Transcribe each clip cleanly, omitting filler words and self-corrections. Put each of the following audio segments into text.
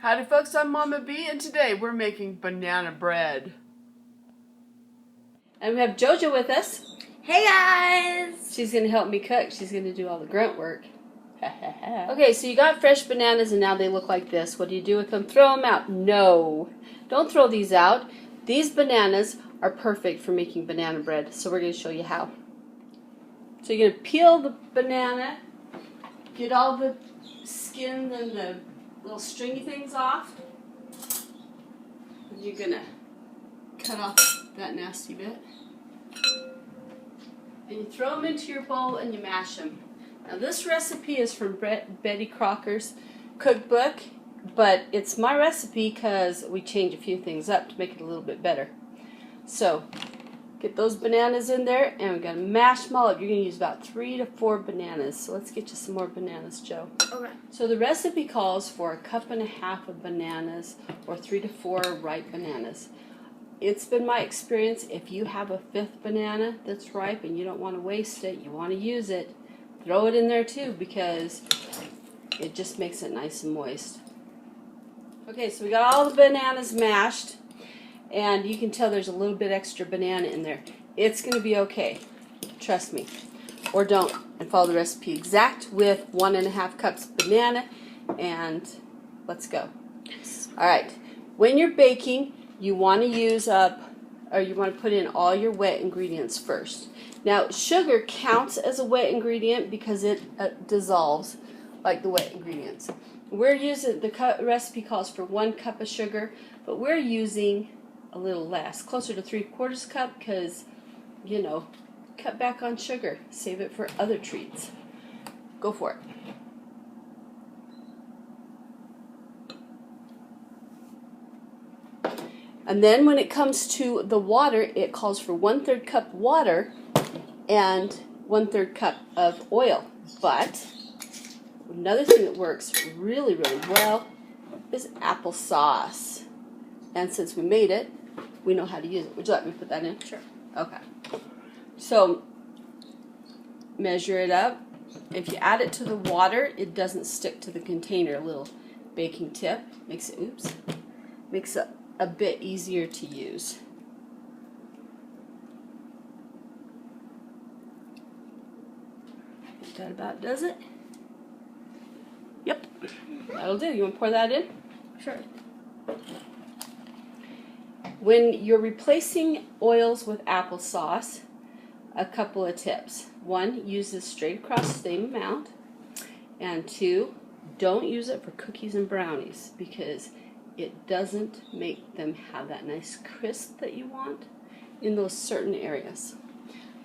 Howdy folks, I'm Mama B and today we're making banana bread. And we have JoJo with us. Hey guys! She's going to help me cook. She's going to do all the grunt work. Okay, so you got fresh bananas and now they look like this. What do you do with them? Throw them out. No. Don't throw these out. These bananas are perfect for making banana bread. So we're going to show you how. So you're going to peel the banana, get all the skin and the little stringy things off. You're going to cut off that nasty bit. And you throw them into your bowl and you mash them. Now this recipe is from Betty Crocker's cookbook, but it's my recipe because we change a few things up to make it a little bit better. So get those bananas in there and we're going to mash them all up. You're going to use about 3 to 4 bananas. So let's get you some more bananas, Joe. Okay. So the recipe calls for 1.5 cups of bananas or 3 to 4 ripe bananas. It's been my experience, if you have a 5th banana that's ripe and you don't want to waste it, you want to use it, throw it in there too because it just makes it nice and moist. Okay, so we got all the bananas mashed and you can tell there's a little bit extra banana in there. It's going to be okay, trust me. Or don't, and follow the recipe exact with 1.5 cups of banana and let's go. Alright, when you're baking, you want to use up, or you want to put in all your wet ingredients first. Now, sugar counts as a wet ingredient because it dissolves like the wet ingredients. We're using, the recipe calls for 1 cup of sugar, but we're using a little less, closer to 3/4 cup because, you know, cut back on sugar. Save it for other treats. Go for it. And then when it comes to the water, it calls for 1/3 cup water and 1/3 cup of oil. But another thing that works really, really well is applesauce. And since we made it, we know how to use it. Would you let me put that in? Sure. Okay. So measure it up. If you add it to the water, it doesn't stick to the container. A little baking tip makes it, makes it a bit easier to use. That about does it. Yep, that'll do. You want to pour that in? Sure. When you're replacing oils with applesauce, a couple of tips. 1, use this straight across the same amount. And 2, don't use it for cookies and brownies because it doesn't make them have that nice crisp that you want in those certain areas.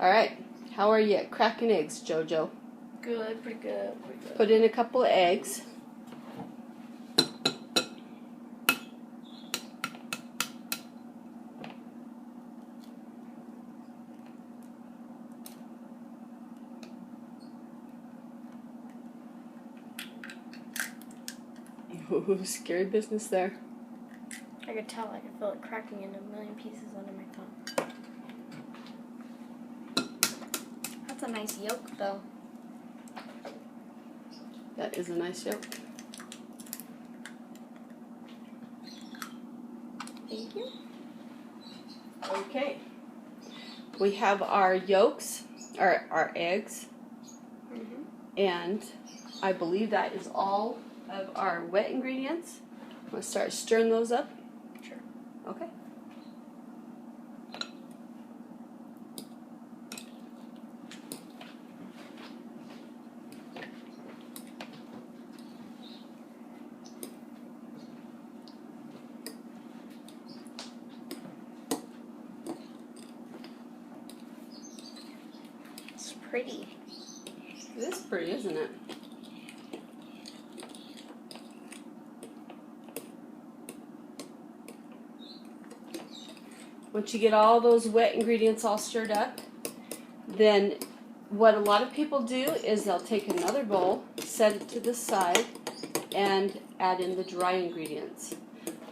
Alright, how are you at cracking eggs, JoJo? Good, pretty good, pretty good. Put in a couple of eggs. Ooh, scary business there. I could tell, I could feel it cracking into a million pieces under my tongue. That's a nice yolk though. That is a nice yolk. Thank you. Okay. We have our yolks, our eggs, and I believe that is all of our wet ingredients. I'm going to start stirring those up. Sure. Okay. It's pretty. It is pretty, isn't it? Once you get all those wet ingredients all stirred up, then what a lot of people do is they'll take another bowl, set it to the side, and add in the dry ingredients.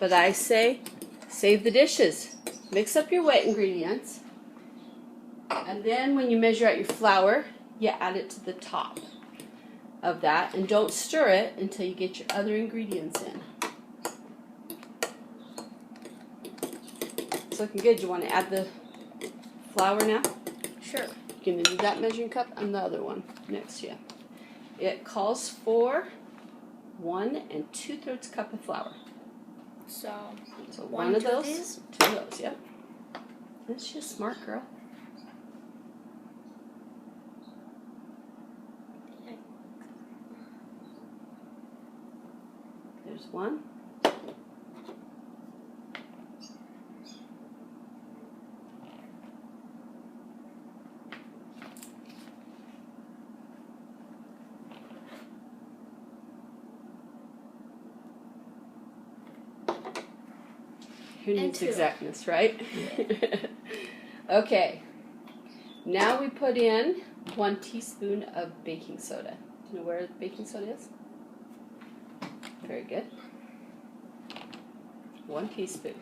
But I say, save the dishes. Mix up your wet ingredients, and then when you measure out your flour, you add it to the top of that, and don't stir it until you get your other ingredients in. looking good. You want to add the flour now? Sure. You're going to need that measuring cup and the other one next to you. It calls for 1 2/3 cup of flour. So one of those, these? 2 of those, yep. That's just smart, girl. There's 1. Who needs 2. exactness, right? Okay. Now we put in 1 teaspoon of baking soda. Do you know where the baking soda is? Very good. 1 teaspoon.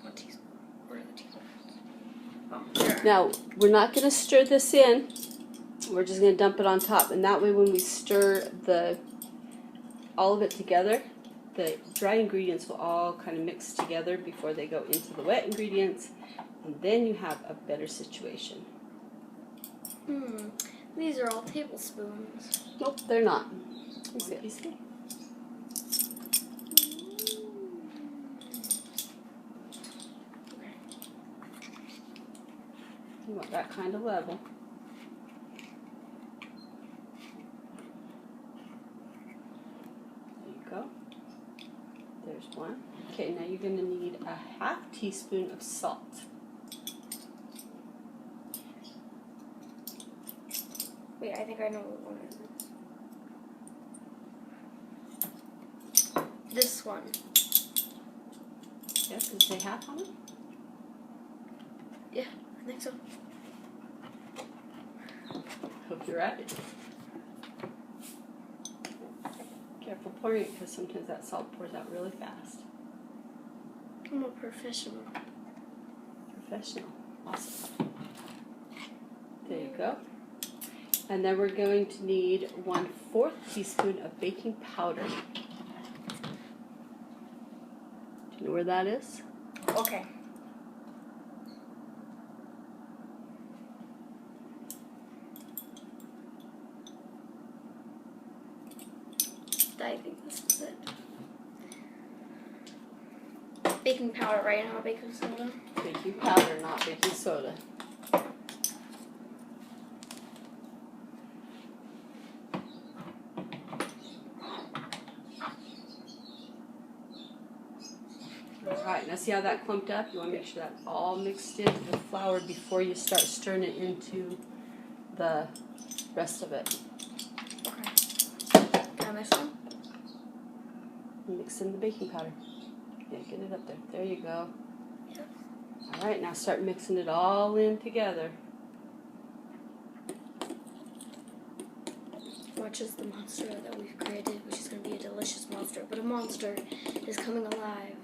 1 teaspoon. Where are the teaspoons? Oh, there. Now, we're not going to stir this in. We're just going to dump it on top. And that way when we stir all of it together, the dry ingredients will all kind of mix together before they go into the wet ingredients. And then you have a better situation. These are all tablespoons. Nope, they're not. Let's see. You want that kind of level. There you go. There's 1. Okay, now you're going to need a 1/2 teaspoon of salt. Wait, I think I know what one is. This one. Yes, does it say 1/2 on it? Yeah, I think so. Hope you're right. Careful pouring it because sometimes that salt pours out really fast. I'm a professional. Professional. Awesome. There you go. And then we're going to need 1/4 teaspoon of baking powder. Do you know where that is? Okay. I think this is it. Baking powder, right? Not baking soda. Baking powder, not baking soda. Alright, now see how that clumped up? You want to make sure that's all mixed in with flour before you start stirring it into the rest of it. Okay. Can I mix them? Mix in the baking powder. Yeah, get it up there. There you go. Yep. Alright, now start mixing it all in together. Watch as the monster that we've created, which is going to be a delicious monster, but a monster is coming alive.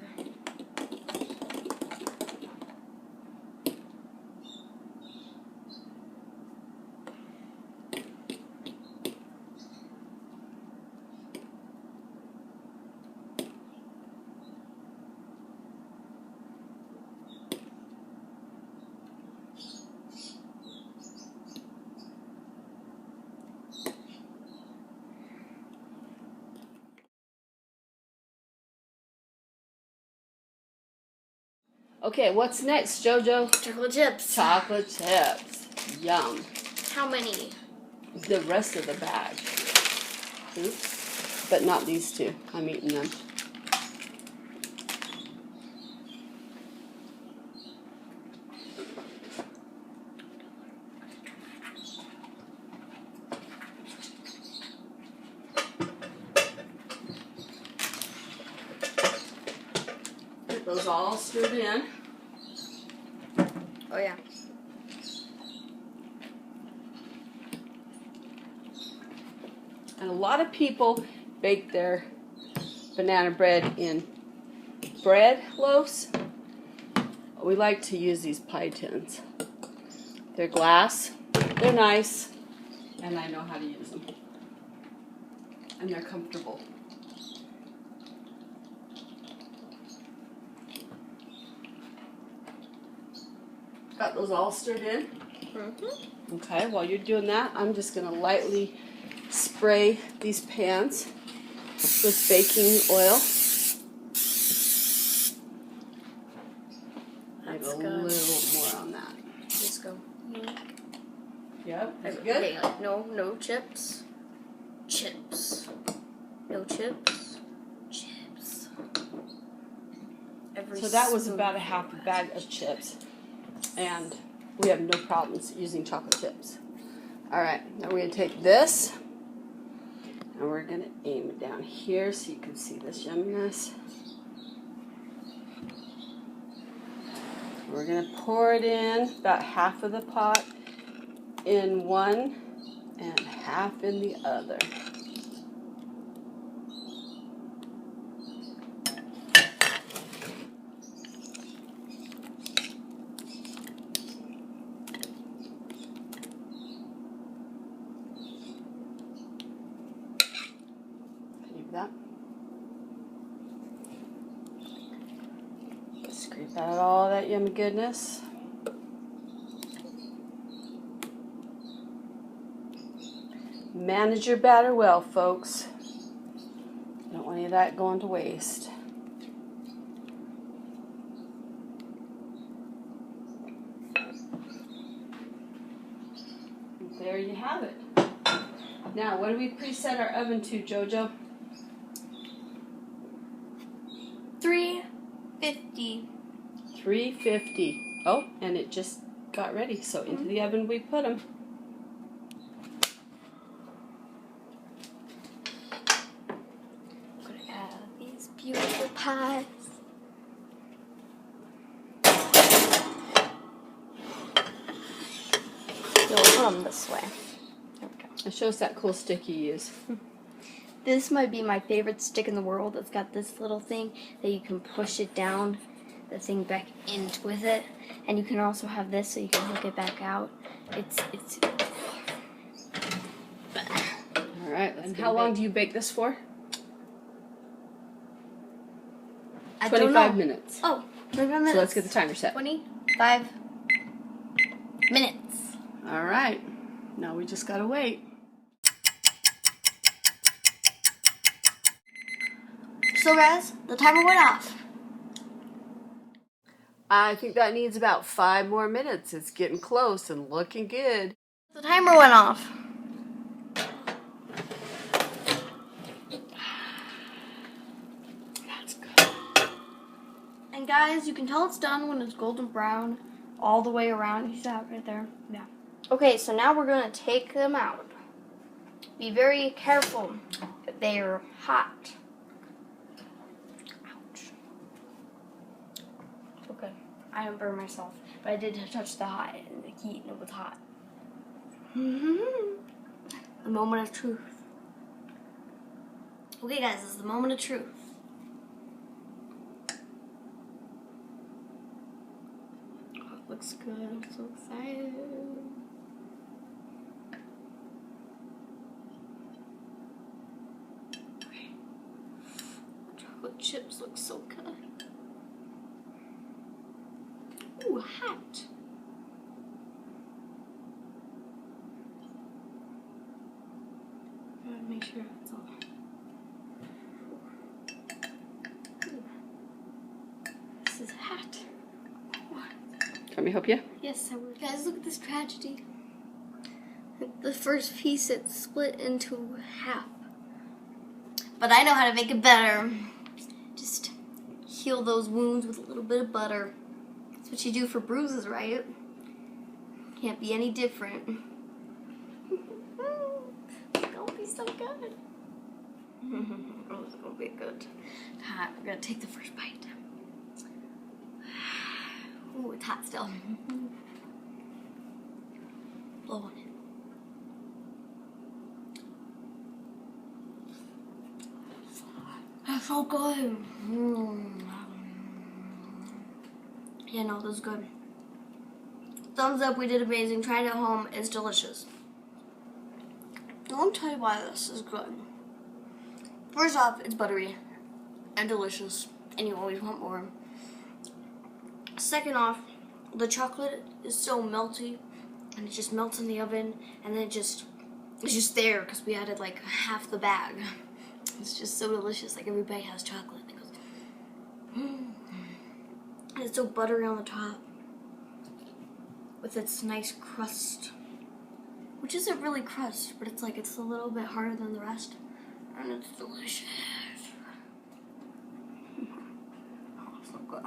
Okay, what's next, Jojo? Chocolate chips. Chocolate chips. Yum. How many? The rest of the bag. Oops. But not these 2. I'm eating them. Get those all stirred in. Oh, yeah. And a lot of people bake their banana bread in bread loaves. We like to use these pie tins. They're glass, they're nice, and I know how to use them. And they're comfortable. Got those all stirred in? Mm-hmm. Okay, while you're doing that, I'm just going to lightly spray these pans with baking oil. Maybe a little more on that. Just go. Yep, is it good? Okay, like, no chips. Chips. No chips. Chips. So that was about a half a bag of chips. And we have no problems using chocolate chips. Alright, now we're going to take this and we're going to aim it down here so you can see this yumminess. We're going to pour it in, about half of the pot in one and half in the other. That. Scrape out all that yummy goodness. Manage your batter well, folks. Don't want any of that going to waste. And there you have it. Now, what do we preset our oven to, JoJo? 350. 350. Oh, and it just got ready. So into the oven we put them. I'm gonna have these beautiful pies. You'll come this way. There we go. It shows that cool stick you use. This might be my favorite stick in the world. It's got this little thing that you can push it down, the thing back into with it, and you can also have this so you can hook it back out. It's. All right. And how long do you bake this for? I don't 25 know. minutes. Oh, 25 minutes. So let's get the timer set. 25 minutes. All right. Now we just gotta wait. So guys, the timer went off. I think that needs about 5 more minutes. It's getting close and looking good. The timer went off. That's good. And guys, you can tell it's done when it's golden brown all the way around. You see that right there? Yeah. Okay, so now we're going to take them out. Be very careful. They're hot. Ouch. Okay, I didn't burn myself, but I did touch the hot and the heat and it was hot. The moment of truth. Okay guys, this is the moment of truth. Oh, it looks good. I'm so excited. Okay. Chocolate chips look so good. Ooh, hot. Gotta make sure it's all. Ooh. This is hot. Can we help you? Yes, I would. Guys, look at this tragedy. The first piece, it's split into half. But I know how to make it better. Just heal those wounds with a little bit of butter. That's what you do for bruises, right? Can't be any different. It's gonna be so good. Oh, it's gonna be good. Alright, we're gonna take the first bite. Ooh, it's hot still. Blow on it. That's so good. Yeah, no, this is good. Thumbs up, we did amazing. Try it at home, it's delicious. Now let me tell you why this is good. First off, it's buttery and delicious, and you always want more. Second off, the chocolate is so melty, and it just melts in the oven, and then it's just there because we added like half the bag. It's just so delicious. Like everybody has chocolate. It goes, and it's so buttery on the top with its nice crust, which isn't really crust, but it's like it's a little bit harder than the rest, and it's delicious. Oh, so good.